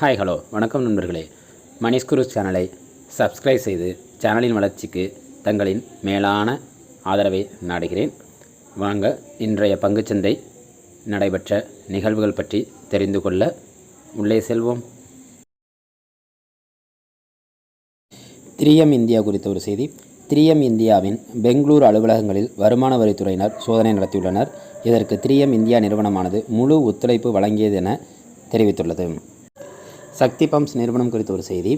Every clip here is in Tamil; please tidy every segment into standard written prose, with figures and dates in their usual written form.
ஹாய் ஹலோ வணக்கம் நண்பர்களே. மணிஷ் குரூஸ் சேனலை சப்ஸ்கிரைப் செய்து சேனலின் வளர்ச்சிக்கு தங்களின் மேலான ஆதரவை நாடுகிறேன். வாங்க இன்றைய பங்குச்சந்தை நடைபெற்ற நிகழ்வுகள் பற்றி தெரிந்து கொள்ள உள்ளே செல்வோம். 3M இந்தியா குறித்த ஒரு செய்தி. 3M இந்தியாவின் பெங்களூரு அலுவலகங்களில் வருமான வரித்துறையினர் சோதனை நடத்தியுள்ளனர். இதற்கு 3M இந்தியா நிறுவனமானது முழு ஒத்துழைப்பு வழங்கியது என தெரிவித்துள்ளது. சக்தி பம்ப்ஸ் நிறுவனம் குறித்த ஒரு செய்தி.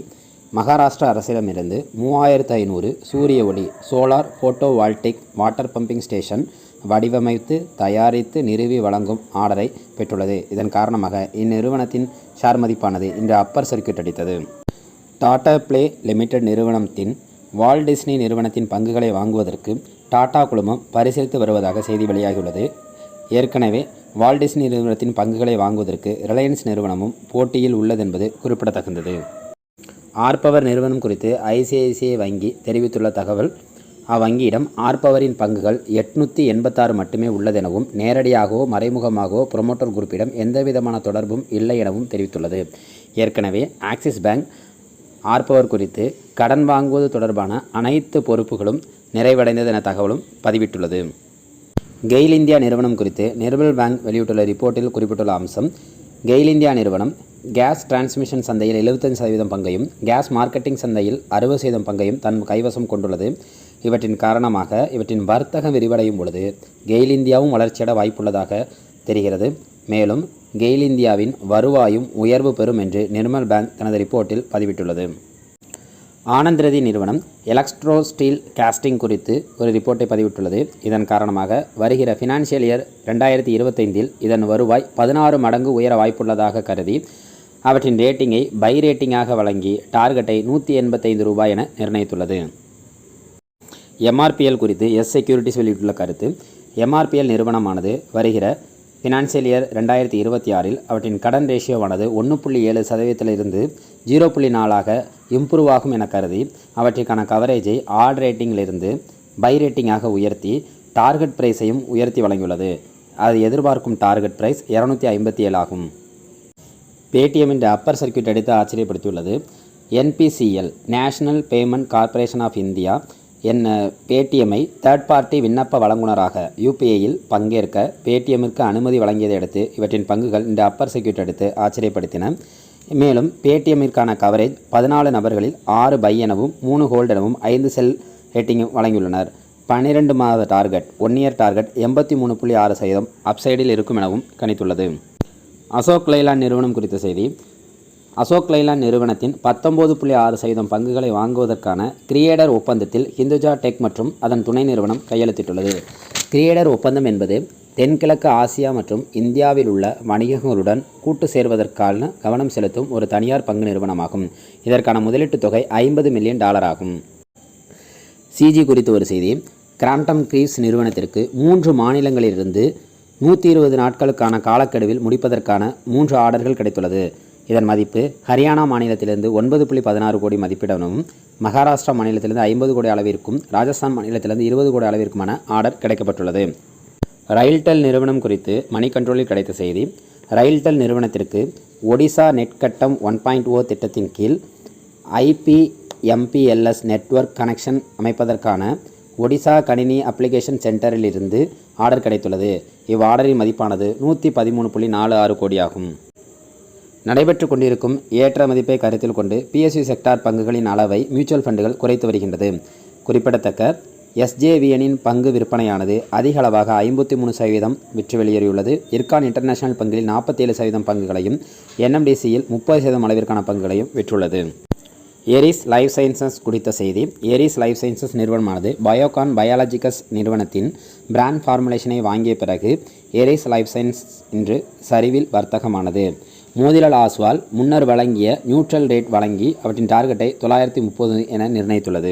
மகாராஷ்டிரா அரசிடமிருந்து 3500 சூரிய ஒளி solar photo voltaic water pumping station வடிவமைத்து தயாரித்து நிறுவி வழங்கும் ஆர்டரை பெற்றுள்ளது. இதன் காரணமாக இந்நிறுவனத்தின் ஷேர் மதிப்பானது இன்று அப்பர் சர்க்கியூட் அடித்தது. டாடா பிளே லிமிடெட் நிறுவனத்தின் வால்ட் டிஸ்னி நிறுவனத்தின் பங்குகளை வாங்குவதற்கு டாடா குழுமம் பரிசீலித்து வருவதாக செய்தி வெளியாகியுள்ளது. ஏற்கனவே வால்ட் டிஸ்னி நிறுவனத்தின் பங்குகளை வாங்குவதற்கு ரிலையன்ஸ் நிறுவனமும் போட்டியில் உள்ளதென்பது குறிப்பிடத்தக்கது. ஆர்பவர் நிறுவனம் குறித்து ஐசிஐசிஐ வங்கி தெரிவித்துள்ள தகவல். அவ்வங்கியிடம் ஆர்பவரின் பங்குகள் 886 மட்டுமே உள்ளதெனவும் நேரடியாகவோ மறைமுகமாகவோ புரமோட்டர் குரூப்பிடம் எந்தவிதமான தொடர்பும் இல்லை எனவும் தெரிவித்துள்ளது. ஏற்கனவே ஆக்சிஸ் பேங்க் ஆர்பவர் குறித்து கடன் வாங்குவது தொடர்பான அனைத்து பொறுப்புகளும் நிறைவடைந்தது என தகவலும் பதிவிட்டுள்ளது. கெயில் இந்தியா நிறுவனம் குறித்து நிர்மல் பேங்க் வெளியிட்டுள்ள ரிப்போர்ட்டில் குறிப்பிட்டுள்ள அம்சம். கெயில் இந்தியா நிறுவனம் கேஸ் டிரான்ஸ்மிஷன் சந்தையில் 75% பங்கையும் கேஸ் மார்க்கெட்டிங் சந்தையில் 60% பங்கையும் தன் கைவசம் கொண்டுள்ளது. இவற்றின் காரணமாக இவற்றின் வர்த்தகம் விரிவடையும் பொழுது கெயில் இந்தியாவும் வளர்ச்சியட வாய்ப்புள்ளதாக தெரிகிறது. மேலும் கெயில் இந்தியாவின் வருவாயும் உயர்வு பெறும் என்று நிர்மல் பேங்க் தனது ரிப்போர்ட்டில் பதிவிட்டுள்ளது. ஆனந்த் ரதி நிறுவனம் எலக்ட்ரோ ஸ்டீல் காஸ்டிங் குறித்து ஒரு ரிப்போர்ட்டை பதிவிட்டுள்ளது. இதன் காரணமாக வருகிற ஃபினான்ஷியல் இயர் 2025 இதன் வருவாய் 16 மடங்கு உயர வாய்ப்புள்ளதாக கருதி அவற்றின் ரேட்டிங்கை பை ரேட்டிங்காக வழங்கி டார்கெட்டை $185 என நிர்ணயித்துள்ளது. MRPL குறித்து எஸ் செக்யூரிட்டிஸ் வெளியிட்டுள்ள கருத்து. MRPL நிறுவனமானது வருகிற ஃபினான்ஷியல் இயர் 2026 அவற்றின் கடன் ரேஷியோவானது 1.7% 0.4 இம்ப்ரூவ் ஆகும் என கருதி அவற்றிற்கான கவரேஜை ஆட் ரேட்டிங்கிலிருந்து பை ரேட்டிங்காக உயர்த்தி டார்கெட் பிரைஸையும் உயர்த்தி வழங்கியுள்ளது. அது எதிர்பார்க்கும் டார்கெட் பிரைஸ் 257 ஆகும். பேடிஎம் இன்று அப்பர் சர்க்கியூட் அடித்து ஆச்சரியப்படுத்தியுள்ளது. NPCL national payment corporation of India பேடிஎம்மை தேர்ட் பார்ட்டி விண்ணப்ப வழங்குனராக UPIயில் பங்கேற்க பேடிஎம்மிற்கு அனுமதி வழங்கியதை அடுத்து இவற்றின் பங்குகள் இந்த அப்பர் சர்க்கியூட் எடுத்து ஆச்சரியப்படுத்தின. மேலும் பேடிஎம்மிற்கான கவரேஜ் 14 நபர்களில் 6 பை எனவும் 3 ஹோல்ட் எனவும் 5 செல் ரேட்டிங்கும் வழங்கியுள்ளனர். 12 மாத டார்கெட் 1 இயர் டார்கெட் 83.6% அப்சைடில் இருக்கும் எனவும் கணித்துள்ளது. அசோக் லைலாண்ட் நிறுவனம் குறித்த செய்தி. அசோக் லைலாண்ட் நிறுவனத்தின் 19.6% பங்குகளை வாங்குவதற்கான கிரியேடர் ஒப்பந்தத்தில் ஹிந்துஜா டெக் மற்றும் அதன் துணை நிறுவனம் கையெழுத்திட்டுள்ளது. கிரியேடர் ஒப்பந்தம் என்பது தென்கிழக்கு ஆசியா மற்றும் இந்தியாவில் உள்ள வணிகங்களுடன் கூட்டு சேர்வதற்கான கவனம் செலுத்தும் ஒரு தனியார் பங்கு நிறுவனமாகும். இதற்கான முதலீட்டு தொகை $50 மில்லியன் ஆகும். CG குறித்து ஒரு செய்தி. கிராம்ப்டன் கிரீவ்ஸ் நிறுவனத்திற்கு 3 மாநிலங்களிலிருந்து 120 நாட்களுக்கான காலக்கெடுவில் முடிப்பதற்கான 3 ஆர்டர்கள் கிடைத்துள்ளது. இதன் மதிப்பு ஹரியானா மாநிலத்திலிருந்து 9.16 கோடி மதிப்பிடவும் மகாராஷ்டிரா மாநிலத்திலிருந்து 50 கோடி அளவிற்கும் ராஜஸ்தான் மாநிலத்திலிருந்து 20 கோடி அளவிற்குமான ஆர்டர் கிடைக்கப்பட்டுள்ளது. ரயில்டெல் நிறுவனம் குறித்து மணி கண்ட்ரோலில் கிடைத்த செய்தி. ரயில்டெல் நிறுவனத்திற்கு ஒடிசா நெட் கட்டம் 1.0 திட்டத்தின் கீழ் IPMPLS நெட்வொர்க் கனெக்ஷன் அமைப்பதற்கான ஒடிசா கணினி அப்ளிகேஷன் சென்டரில் இருந்து ஆர்டர் கிடைத்துள்ளது. இவ்வார்டரின் மதிப்பானது 113.46 கோடி ஆகும். நடைபெற்று கொண்டிருக்கும் ஏற்ற மதிப்பை கருத்தில் கொண்டு PSU செக்டார் பங்குகளின் அளவை மியூச்சுவல் ஃபண்டுகள் குறைத்து வருகின்றது. குறிப்பிடத்தக்க SJVNின் பங்கு விற்பனையானது அதிக அளவாக 53% விற்று வெளியேறியுள்ளது. இர்கான் இன்டர்நேஷனல் பங்குகளில் 47% பங்குகளையும் NMDCயில் 30% அளவிற்கான பங்குகளையும் விற்றுள்ளது. ஏரிஸ் லைஃப் சயின்சஸ் குறித்த செய்தி. ஏரிஸ் லைஃப் சயின்சஸ் நிறுவனமானது பயோகான் பயாலஜிகல்ஸ் நிறுவனத்தின் பிராண்ட் ஃபார்முலேஷனை வாங்கிய பிறகு ஏரிஸ் லைஃப் சயின்ஸ் இன்று சரிவில் வர்த்தகமானது. மோதிலால் ஆஸ்வால் முன்னர் வழங்கிய நியூட்ரல் ரேட் வழங்கி அவற்றின் டார்கெட்டை 930 என நிர்ணயித்துள்ளது.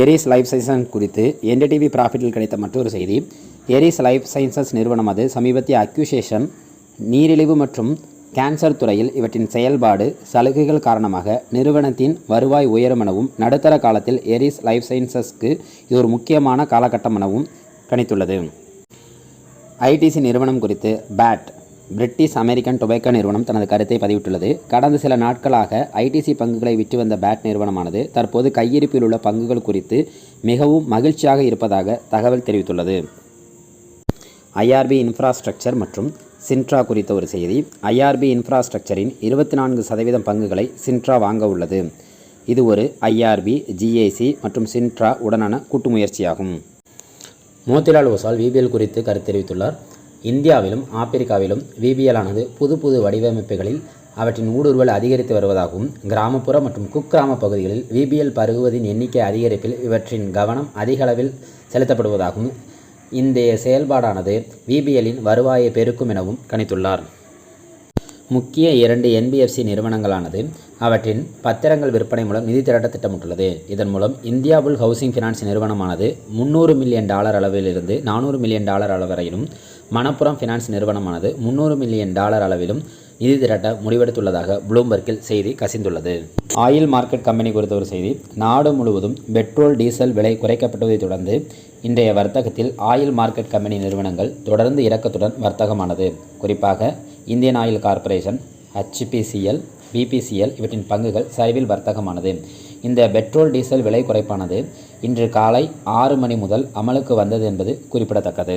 ஏரிஸ் லைஃப் சயின்சஸ் குறித்து NDTV ப்ராஃபிட்டில் கிடைத்த மற்றொரு செய்தி. ஏரிஸ் லைஃப் சயின்சஸ் நிறுவனமானது சமீபத்திய அக்யூசேஷன் நீரிழிவு மற்றும் கேன்சர் துறையில் இவற்றின் செயல்பாடு சலுகைகள் காரணமாக நிறுவனத்தின் வருவாய் உயரும் எனவும் நடுத்தர காலத்தில் ஏரிஸ் லைஃப் சயின்சஸ்க்கு இது ஒரு முக்கியமான காலகட்டம் எனவும் கணித்துள்ளது. ITC நிறுவனம் குறித்து BAT பிரிட்டிஷ் அமெரிக்கன் டொபாக்கோ நிறுவனம் தனது கருத்தை பதிவிட்டுள்ளது. கடந்த சில நாட்களாக ஐடிசி பங்குகளை விற்று வந்த பேட் நிறுவனமானது தற்போது கையிருப்பில் உள்ள பங்குகள் குறித்து மிகவும் மகிழ்ச்சியாக இருப்பதாக தகவல் தெரிவித்துள்ளது. ஐஆர்பி இன்ஃப்ராஸ்ட்ரக்சர் மற்றும் சின்ட்ரா குறித்த ஒரு செய்தி. ஐஆர்பி இன்ஃப்ராஸ்ட்ரக்சரின் 24% பங்குகளை சின்ட்ரா வாங்க உள்ளது. இது ஒரு ஐஆர்பி, ஜிஏசி மற்றும் சின்ட்ரா உடனான கூட்டு முயற்சியாகும். மோத்திலால் ஓசால் விபிஎல் குறித்து கருத்து தெரிவித்துள்ளார். இந்தியாவிலும் ஆப்பிரிக்காவிலும் விபிஎல் ஆனது புது வடிவமைப்புகளில் அவற்றின் ஊடுருவல் அதிகரித்து வருவதாகவும், கிராமப்புற மற்றும் குக்கிராம பகுதிகளில் விபிஎல் பருகுவதின் எண்ணிக்கை அதிகரிப்பில் இவற்றின் கவனம் அதிக அளவில் செலுத்தப்படுவதாகவும், இந்த செயல்பாடானது விபிஎல்லின் வருவாயை பெருக்கும் எனவும் கணித்துள்ளார். முக்கிய 2 என்பிஎஃப்சி நிறுவனங்களானது அவற்றின் பத்திரங்கள் விற்பனை மூலம் நிதி திரட்ட திட்டமிட்டுள்ளது. இதன் மூலம் இந்தியா புல் ஹவுசிங் ஃபினான்ஸ் நிறுவனமானது $300 மில்லியன் அளவிலிருந்து $400 மில்லியன் அளவரையிலும், மணப்புரம் ஃபினான்ஸ் நிறுவனமானது $300 மில்லியன் அளவிலும் நிதி திரட்ட முடிவெடுத்துள்ளதாக ப்ளூம்பர்கில் செய்தி கசிந்துள்ளது. ஆயில் மார்க்கெட் கம்பெனி குறித்த ஒரு செய்தி. நாடு முழுவதும் பெட்ரோல், டீசல் விலை குறைக்கப்பட்டதை தொடர்ந்து இன்றைய வர்த்தகத்தில் ஆயில் மார்க்கெட் கம்பெனி நிறுவனங்கள் தொடர்ந்து இறக்கத்துடன் வர்த்தகமானது. குறிப்பாக Indian oil corporation, HPCL, BPCL இவற்றின் பங்குகள் சரிவில் வர்த்தகமானது. இந்த பெட்ரோல், டீசல் விலை குறைப்பானது இன்று காலை 6 மணி முதல் அமலுக்கு வந்தது என்பது குறிப்பிடத்தக்கது.